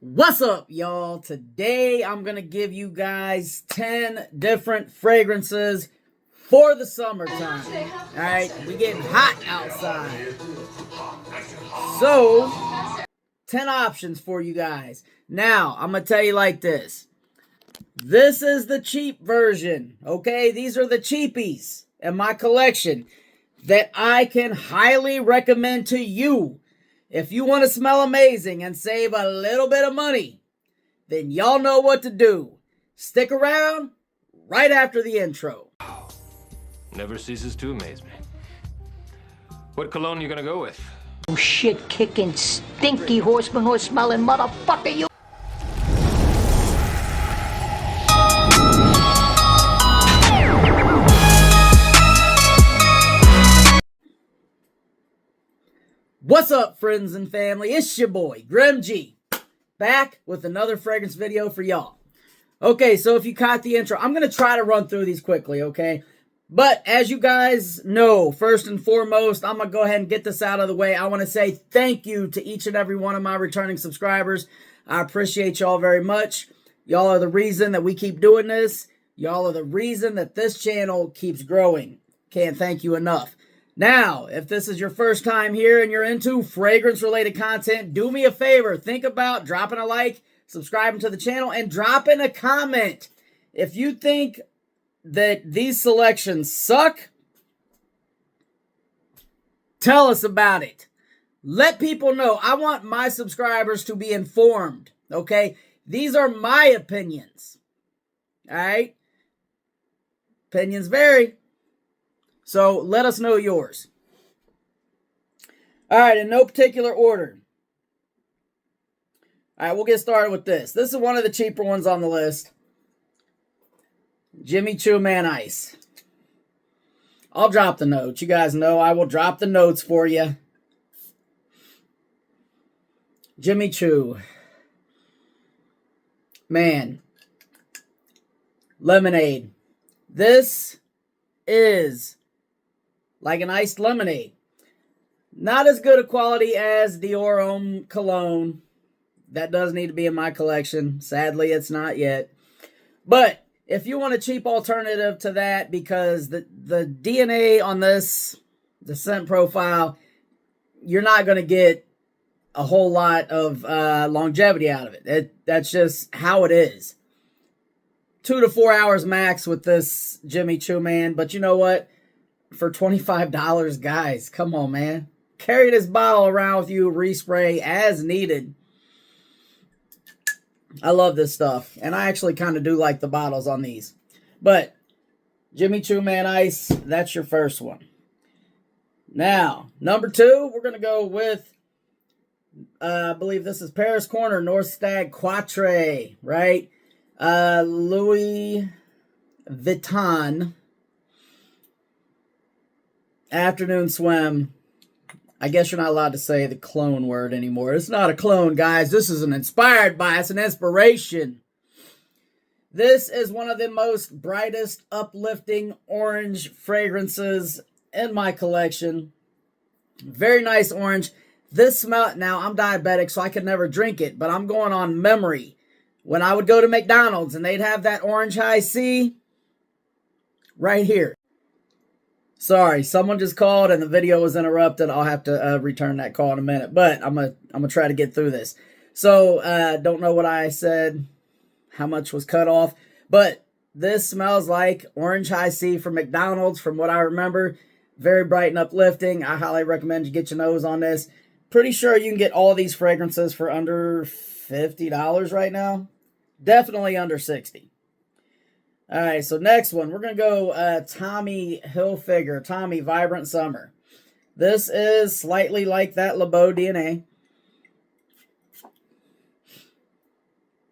What's up, y'all? Today I'm going to give you guys 10 different fragrances for the summertime. Alright, we getting hot outside. So, 10 options for you guys. Now, I'm going to tell you like this. This is the cheap version, okay? These are the cheapies in my collection that I can highly recommend to you. If you want to smell amazing and save a little bit of money, then y'all know what to do. Stick around right after the intro. Never ceases to amaze me. What cologne you gonna go with? Oh, shit-kicking, stinky horse manure smelling motherfucker, you. What's up, friends and family? It's your boy, Grim G, back with another fragrance video for y'all. Okay, so if you caught the intro, I'm going to try to run through these quickly, okay? But as you guys know, first and foremost, I'm going to go ahead and get this out of the way. I want to say thank you to each and every one of my returning subscribers. I appreciate y'all very much. Y'all are the reason that we keep doing this. Y'all are the reason that this channel keeps growing. Can't thank you enough. Now, if this is your first time here and you're into fragrance-related content, do me a favor. Think about dropping a like, subscribing to the channel, and dropping a comment. If you think that these selections suck, tell us about it. Let people know. I want my subscribers to be informed, okay? These are my opinions, all right? Opinions vary. So, let us know yours. All right, in no particular order. All right, we'll get started with this. This is one of the cheaper ones on the list. Choo Ice. I'll drop the notes. You guys know I will drop the notes for you. Choo. Man. Lemonade. This is like an iced lemonade. Not as good a quality as Dior Homme Cologne. That does need to be in my collection. Sadly, it's not yet. But if you want a cheap alternative to that, because the DNA on this, the scent profile, you're not going to get a whole lot of longevity out of it. That's just how it is. 2 to 4 hours max with this Choo, man. But you know what? For $25, guys, come on, man. Carry this bottle around with you, respray as needed. I love this stuff. And I actually kind of do like the bottles on these. But Choo Ice, that's your first one. Now, number 2, we're going to go with, I believe this is Paris Corner, North Stag Quatre, right? Louis Vuitton Afternoon Swim. I guess you're not allowed to say the clone word anymore. It's not a clone, guys. This is an inspired by. It's an inspiration. This is one of the most brightest, uplifting orange fragrances in my collection. Very nice orange. This smell, now I'm diabetic, so I could never drink it, but I'm going on memory. When I would go to McDonald's and they'd have that orange high C right here. Sorry, someone just called and the video was interrupted. I'll have to return that call in a minute, but I'm gonna try to get through this. So, don't know what I said, how much was cut off, but this smells like orange high C from McDonald's from what I remember. Very bright and uplifting. I highly recommend you get your nose on this. Pretty sure you can get all these fragrances for under $50 right now. Definitely under $60. All right, so next one, we're going to go Tommy Hilfiger, Tommy Vibrant Summer. This is slightly like that Le Beau DNA.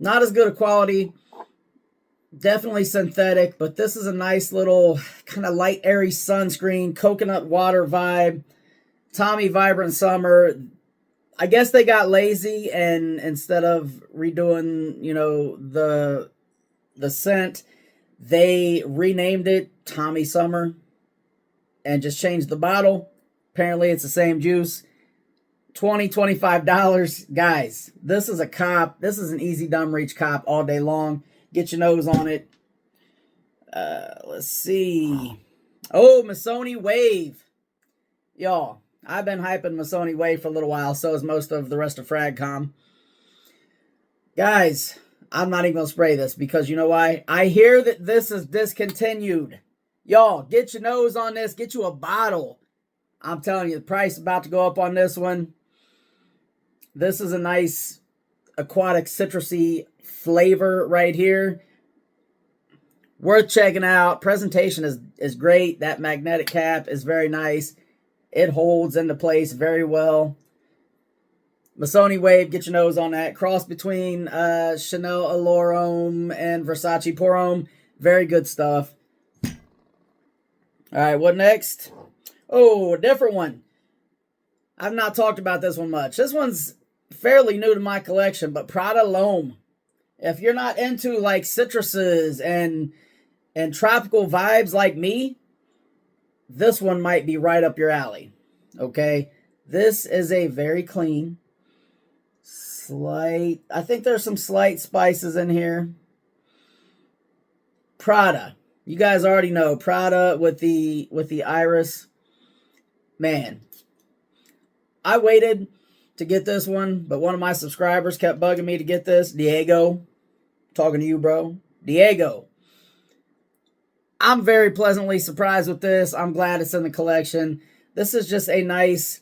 Not as good a quality. Definitely synthetic, but this is a nice little kind of light, airy sunscreen, coconut water vibe. Tommy Vibrant Summer. I guess they got lazy and instead of redoing, you know, the scent, they renamed it Tommy Summer and just changed the bottle. Apparently it's the same juice. $25. Guys, this is a cop. This is an easy dumb reach cop all day long. Get your nose on it. Let's see. Oh, Missoni Wave. Y'all, I've been hyping Missoni Wave for a little while. So is most of the rest of Fragcom. Guys, I'm not even going to spray this because you know why? I hear that this is discontinued. Y'all, get your nose on this. Get you a bottle. I'm telling you, the price is about to go up on this one. This is a nice aquatic citrusy flavor right here. Worth checking out. Presentation is great. That magnetic cap is very nice. It holds into place very well. Missoni Wave, get your nose on that. Cross between Chanel Allure Homme and Versace Pour Homme. Very good stuff. All right, what next? Oh, a different one. I've not talked about this one much. This one's fairly new to my collection, but Prada L'Homme. If you're not into like citruses and tropical vibes like me, this one might be right up your alley. Okay? This is a very clean, slight, I think there's some slight spices in here. Prada. You guys already know Prada with the iris. Man, I waited to get this one, but one of my subscribers kept bugging me to get this. Diego, talking to you, bro. Diego. I'm very pleasantly surprised with this. I'm glad it's in the collection. This is just a nice,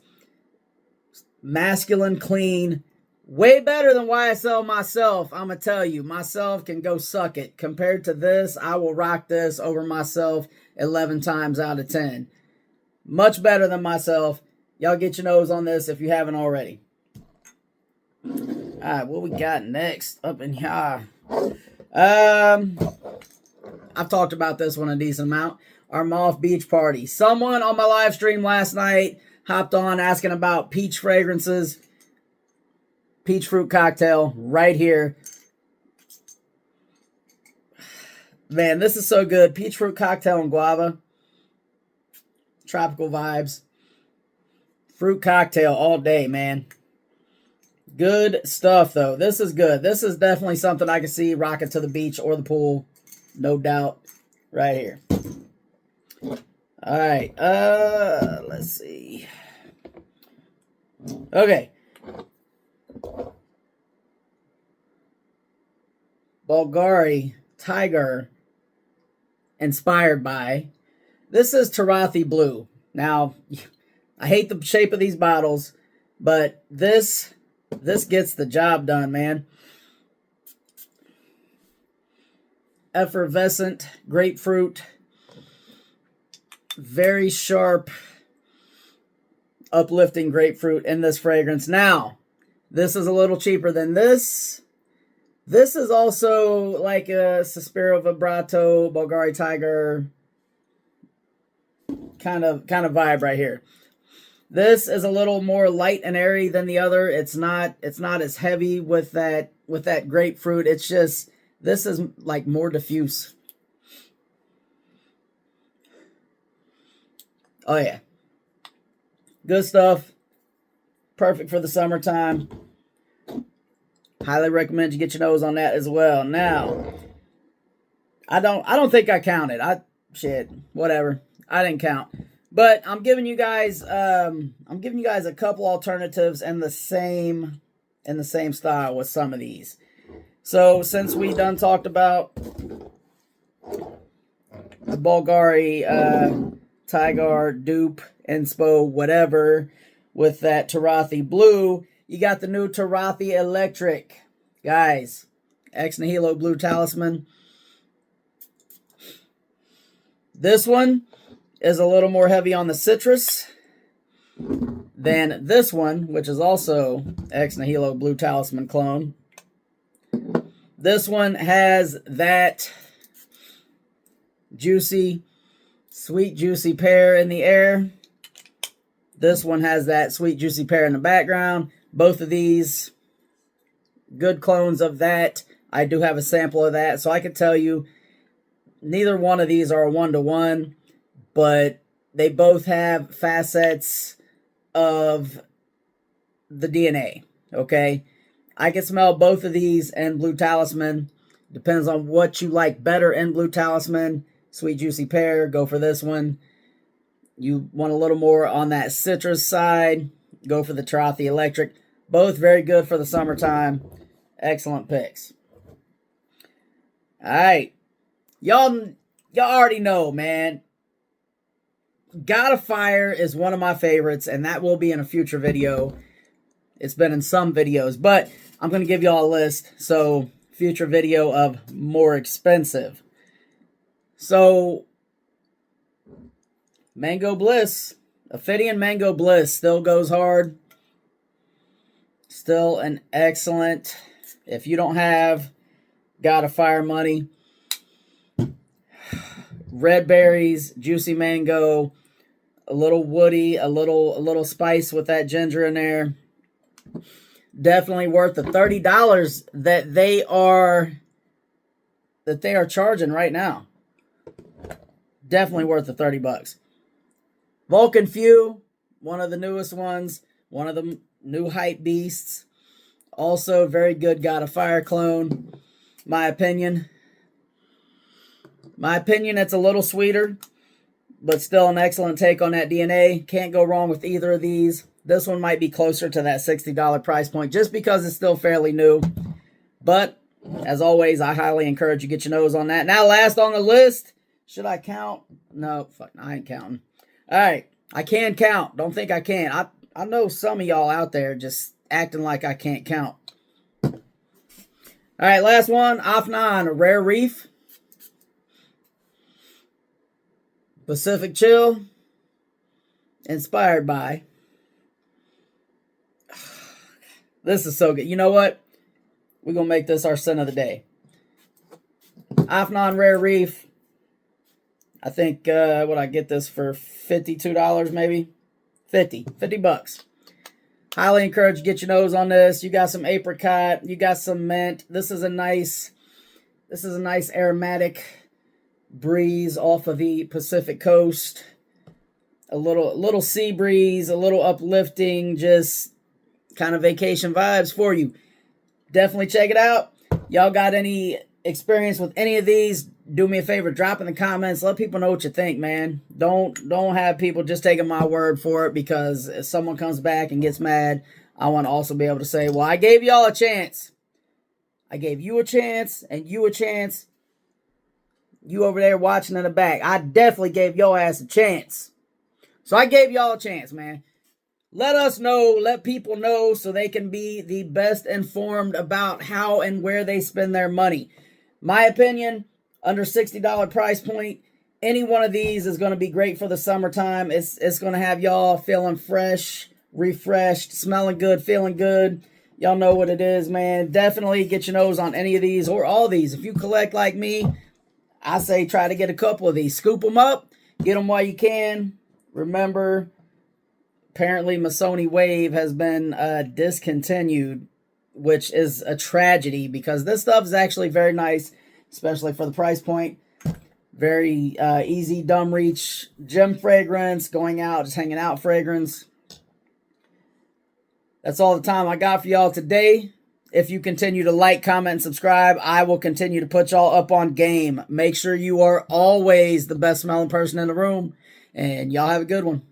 masculine, clean, way better than YSL myself. I'm going to tell you, myself can go suck it. Compared to this, I will rock this over myself 11 times out of 10. Much better than myself. Y'all get your nose on this if you haven't already. All right, what we got next up in here? I've talked about this one a decent amount. Our Moth Beach Party. Someone on my live stream last night hopped on asking about peach fragrances. Peach fruit cocktail right here. Man, this is so good. Peach fruit cocktail and guava. Tropical vibes. Fruit cocktail all day, man. Good stuff, though. This is good. This is definitely something I can see rocking to the beach or the pool. No doubt. Right here. All right. Let's see. Okay. Bulgari Tiger inspired by. This is Tarathi Blue. Now, I hate the shape of these bottles, but this gets the job done, man. Effervescent grapefruit. Very sharp, uplifting grapefruit in this fragrance. Now, this is a little cheaper than this. This is also like a Sospiro Vibrato, Bulgari Tiger kind of vibe right here. This is a little more light and airy than the other. It's not as heavy with that grapefruit. It's just, this is like more diffuse. Oh yeah. Good stuff. Perfect for the summertime. Highly recommend you get your nose on that as well. Now, I don't think I counted. Shit, whatever. I didn't count. But I'm giving you guys a couple alternatives in the same style with some of these. So since we done talked about the Bulgari Tiger dupe, inspo, whatever, with that Tarathi Blue, you got the new Tarathi Electric. Guys, Ex Nihilo Blue Talisman. This one is a little more heavy on the citrus than this one, which is also Ex Nihilo Blue Talisman clone. This one has that juicy, sweet, juicy pear in the air. This one has that sweet, juicy pear in the background. Both of these, good clones of that. I do have a sample of that, so I can tell you neither one of these are a one-to-one, but they both have facets of the DNA, okay? I can smell both of these in Blue Talisman. Depends on what you like better in Blue Talisman. Sweet Juicy Pear, go for this one. You want a little more on that citrus side, go for the Trothy Electric. Both very good for the summertime. Excellent picks. All right. Y'all already know, man. Gotta Fire is one of my favorites, and that will be in a future video. It's been in some videos, but I'm going to give y'all a list. So, future video of more expensive. So, Mango Bliss. Ophidian Mango Bliss still goes hard. Still an excellent. If you don't have Gotta Fire money, red berries, juicy mango, a little woody, a little spice with that ginger in there. Definitely worth the $30 that they are charging right now. Definitely worth the $30. Vulcan Few, one of the newest ones, one of the new hype beasts. Also very good Gotta Fire clone. My opinion, it's a little sweeter, but still an excellent take on that DNA. Can't go wrong with either of these. This one might be closer to that $60 price point just because it's still fairly new. But, as always, I highly encourage you to get your nose on that. Now, last on the list, should I count? No, fuck, I ain't counting. All right, I can count. Don't think I can't. I know some of y'all out there just acting like I can't count. All right, last one, off 9, Rare Reef. Pacific Chill. Inspired by. This is so good. You know what? We're going to make this our sin of the day. Afnan Rare Reef. I think, would I get this for $52 maybe? 50 bucks. Highly encourage you to get your nose on this. You got some apricot. You got some mint. This is a nice aromatic breeze off of the Pacific coast. A little sea breeze, a little uplifting, just kind of vacation vibes for you. Definitely check it out. Y'all got any experience with any of these? Do me a favor, drop in the comments. Let people know what you think, man. Don't have people just taking my word for it, because if someone comes back and gets mad, I want to also be able to say, well, I gave y'all a chance. I gave you a chance and you a chance. You over there watching in the back, I definitely gave your ass a chance. So I gave y'all a chance, man. Let us know, let people know so they can be the best informed about how and where they spend their money. My opinion, under $60 price point, any one of these is going to be great for the summertime. It's going to have y'all feeling fresh, refreshed, smelling good, feeling good. Y'all know what it is, man. Definitely get your nose on any of these or all these. If you collect like me, I say try to get a couple of these. Scoop them up. Get them while you can. Remember, apparently Missoni Wave has been discontinued, which is a tragedy because this stuff is actually very nice, especially for the price point. Very easy, dumb reach, gem fragrance, going out, just hanging out fragrance. That's all the time I got for y'all today. If you continue to like, comment, and subscribe, I will continue to put y'all up on game. Make sure you are always the best smelling person in the room. And y'all have a good one.